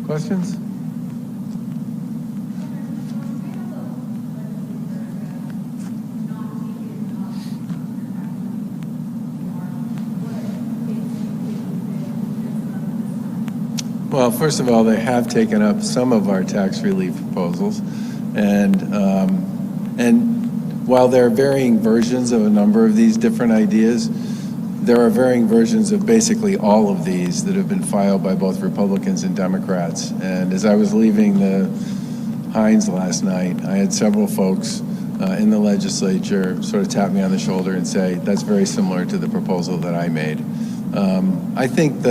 Questions? Well, first of all, they have taken up some of our tax relief proposals, and while there are varying versions of a number of these different ideas, there are varying versions of basically all of these that have been filed by both Republicans and Democrats. And as I was leaving the Heinz last night, I had several folks in the legislature sort of tap me on the shoulder and say, that's very similar to the proposal that I made. I think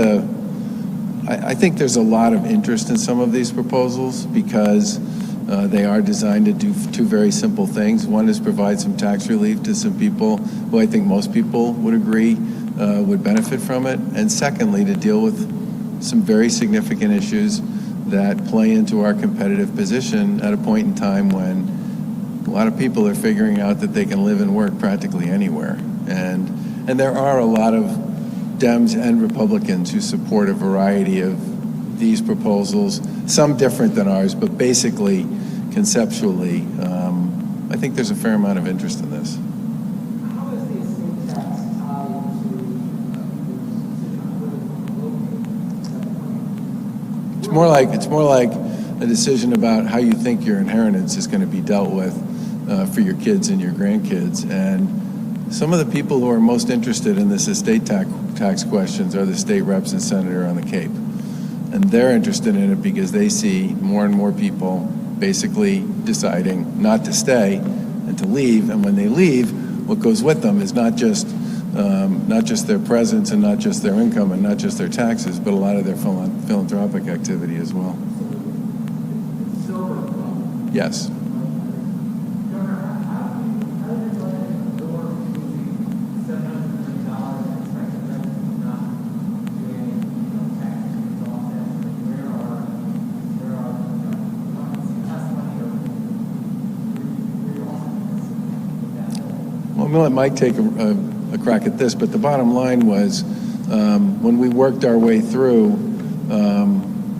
there's a lot of interest in some of these proposals because they are designed to do two very simple things. One is provide some tax relief to some people who I think most people would agree would benefit from it. And secondly, to deal with some very significant issues that play into our competitive position at a point in time when a lot of people are figuring out that they can live and work practically anywhere. And there are a lot of Dems and Republicans who support a variety of these proposals, some different than ours, but basically, conceptually, I think there's a fair amount of interest in this. How is the estate tax tied to It's more like a decision about how you think your inheritance is going to be dealt with for your kids and your grandkids. And some of the people who are most interested in this estate tax questions are the state reps and senator on the Cape. And they're interested in it because they see more and more people basically deciding not to stay and to leave. And when they leave, what goes with them is not just their presence and not just their income and not just their taxes, but a lot of their philanthropic activity as well. Yes. I'm going to let Mike take a crack at this, but the bottom line was when we worked our way through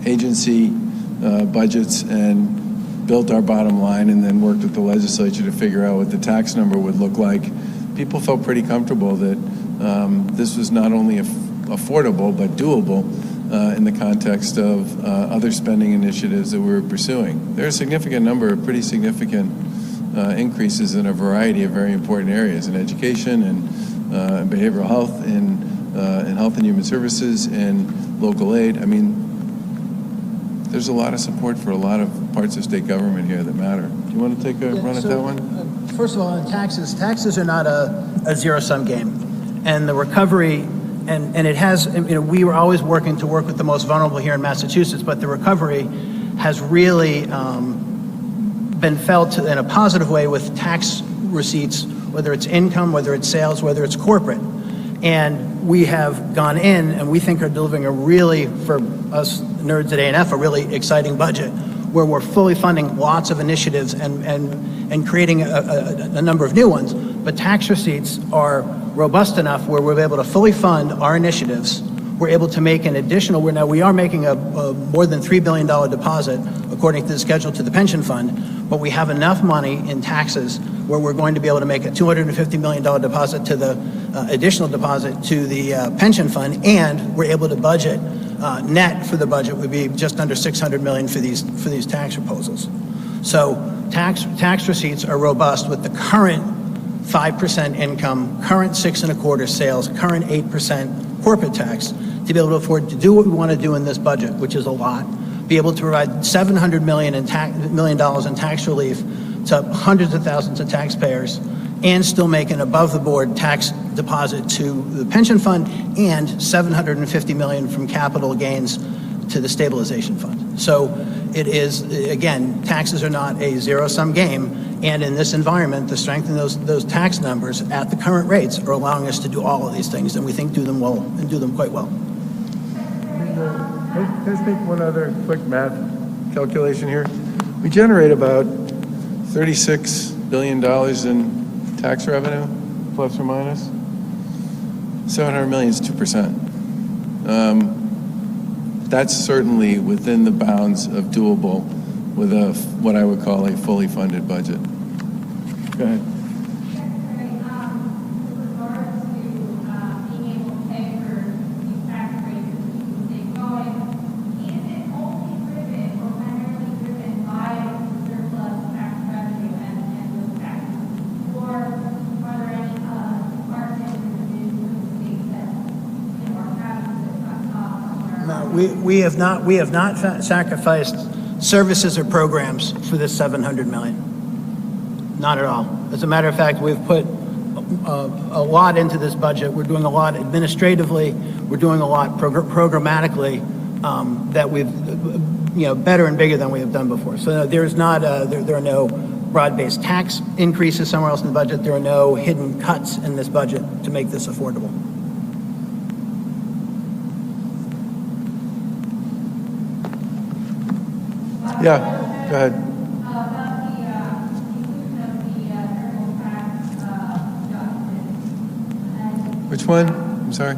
agency budgets and built our bottom line and then worked with the legislature to figure out what the tax number would look like, people felt pretty comfortable that this was not only affordable but doable in the context of other spending initiatives that we were pursuing. There are a significant number of pretty significant increases in a variety of very important areas in education and behavioral health, in health and human services, and local aid. I mean, there's a lot of support for a lot of parts of state government here that matter. Do you want to take a run at that one? First of all, on taxes are not a zero-sum game. And the recovery, and it has, we were always working to work with the most vulnerable here in Massachusetts, but the recovery has really been felt in a positive way with tax receipts, whether it's income, whether it's sales, whether it's corporate. And we have gone in and we think are delivering a really, for us nerds at A&F, a really exciting budget where we're fully funding lots of initiatives and creating a number of new ones. But tax receipts are robust enough where we're able to fully fund our initiatives. We're able to make an additional, we are making a more than $3 billion deposit according to the schedule to the pension fund, but we have enough money in taxes where we're going to be able to make a $250 million deposit to the additional deposit to the pension fund, and we're able to budget, net for the budget would be just under $600 million for these tax proposals. So tax receipts are robust with the current 5% income, current 6.25% sales, current 8% corporate tax to be able to afford to do what we want to do in this budget, which is a lot, be able to provide $700 million in tax relief to hundreds of thousands of taxpayers, and still make an above-the-board tax deposit to the pension fund and $750 million from capital gains to the stabilization fund. So it is, again, taxes are not a zero-sum game, and in this environment, the strength in those tax numbers at the current rates are allowing us to do all of these things, and we think do them well and do them quite well. Can I just make one other quick math calculation here? We generate about $36 billion in tax revenue, plus or minus. 700 million is 2%. that's certainly within the bounds of doable with what I would call a fully funded budget. Go ahead. Secretary, with regard to being able to pay for these tax raises to keep the state going, is it only driven or primarily driven by surplus tax revenue and those taxes? Or are there any departments or divisions of the state that are having to cut costs somewhere? No, we have not sacrificed services or programs for this 700 million. Not at all. As a matter of fact, we've put a lot into this budget. We're doing a lot administratively. We're doing a lot programmatically that we've, better and bigger than we have done before. So there's not, there are no broad-based tax increases somewhere else in the budget. There are no hidden cuts in this budget to make this affordable. Yeah, go ahead. About the inclusion of the federal tax adjustment. Which one? I'm sorry.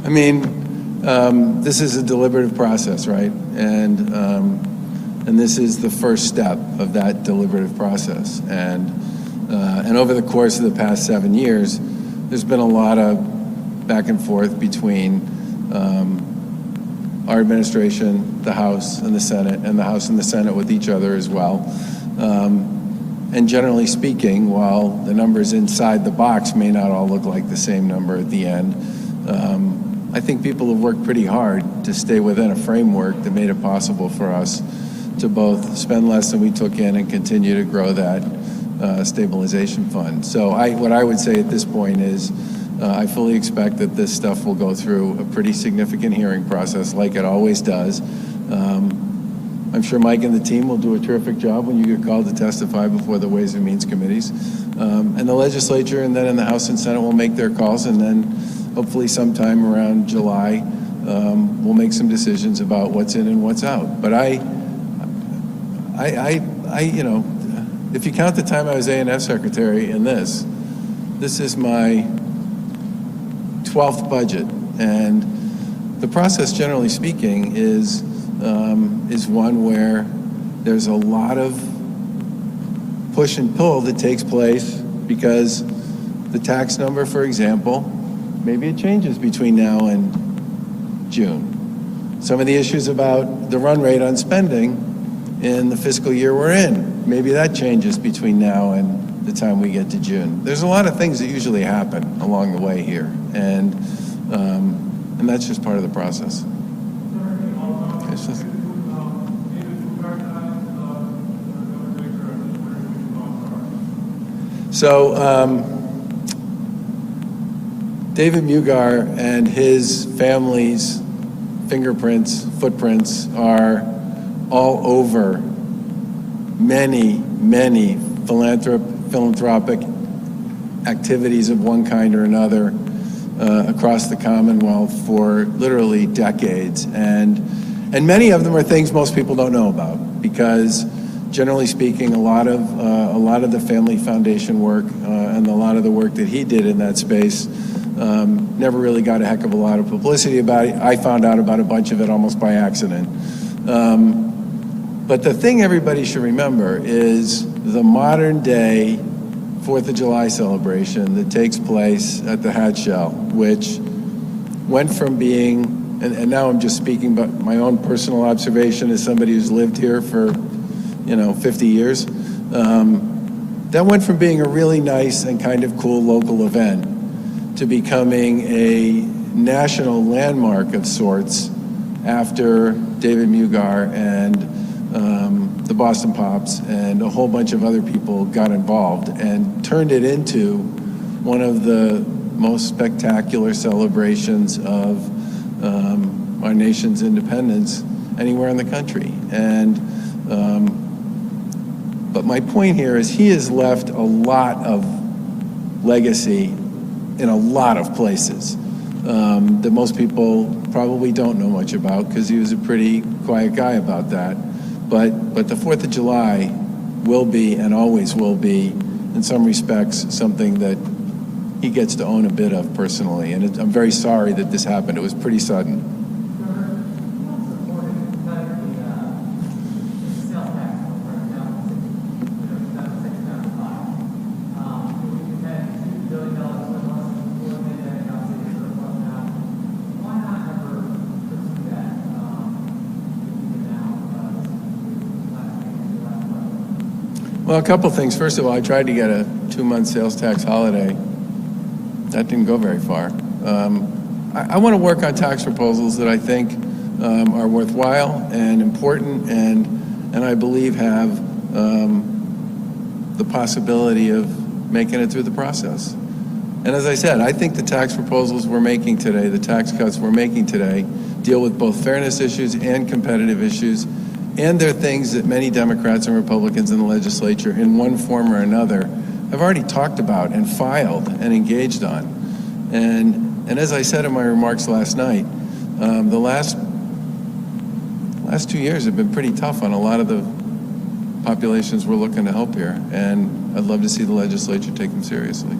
I mean, this is a deliberative process, right? And this is the first step of that deliberative process. And over the course of the past 7 years, there's been a lot of back and forth between our administration, the House and the Senate, and the House and the Senate with each other as well. And generally speaking, while the numbers inside the box may not all look like the same number at the end, I think people have worked pretty hard to stay within a framework that made it possible for us to both spend less than we took in and continue to grow that stabilization fund. So what I would say at this point is I fully expect that this stuff will go through a pretty significant hearing process like it always does. I'm sure Mike and the team will do a terrific job when you get called to testify before the Ways and Means Committees. And the legislature and then in the House and Senate will make their calls, and then hopefully sometime around July we'll make some decisions about what's in and what's out. But if you count the time I was A&F secretary in this is my 12th budget, and the process, generally speaking, is one where there's a lot of push and pull that takes place because the tax number, for example, maybe it changes between now and June. Some of the issues about the run rate on spending in the fiscal year we're in, maybe that changes between now and the time we get to June. There's a lot of things that usually happen along the way here, and that's just part of the process. It's just, so David Mugar and his family's fingerprints, footprints are all over many philanthropic activities of one kind or another across the Commonwealth for literally decades, and many of them are things most people don't know about because, generally speaking, a lot of the family foundation work and a lot of the work that he did in that space never really got a heck of a lot of publicity about it. I found out about a bunch of it almost by accident. But the thing everybody should remember is the modern day 4th of July celebration that takes place at the Hatch Shell, which went from being, and now I'm just speaking about my own personal observation as somebody who's lived here for 50 years, that went from being a really nice and kind of cool local event to becoming a national landmark of sorts after David Mugar and the Boston Pops and a whole bunch of other people got involved and turned it into one of the most spectacular celebrations of our nation's independence anywhere in the country. But my point here is he has left a lot of legacy in a lot of places that most people probably don't know much about because he was a pretty quiet guy about that. But the 4th of July will be, and always will be, in some respects, something that he gets to own a bit of personally. And I'm very sorry that this happened. It was pretty sudden. Well, a couple things. First of all, I tried to get a 2-month sales tax holiday. That didn't go very far. I want to work on tax proposals that I think are worthwhile and important, and I believe have the possibility of making it through the process. And as I said, I think the tax proposals we're making today, the tax cuts we're making today, deal with both fairness issues and competitive issues. And they're things that many Democrats and Republicans in the legislature, in one form or another, have already talked about and filed and engaged on. And as I said in my remarks last night, the last 2 years have been pretty tough on a lot of the populations we're looking to help here. And I'd love to see the legislature take them seriously.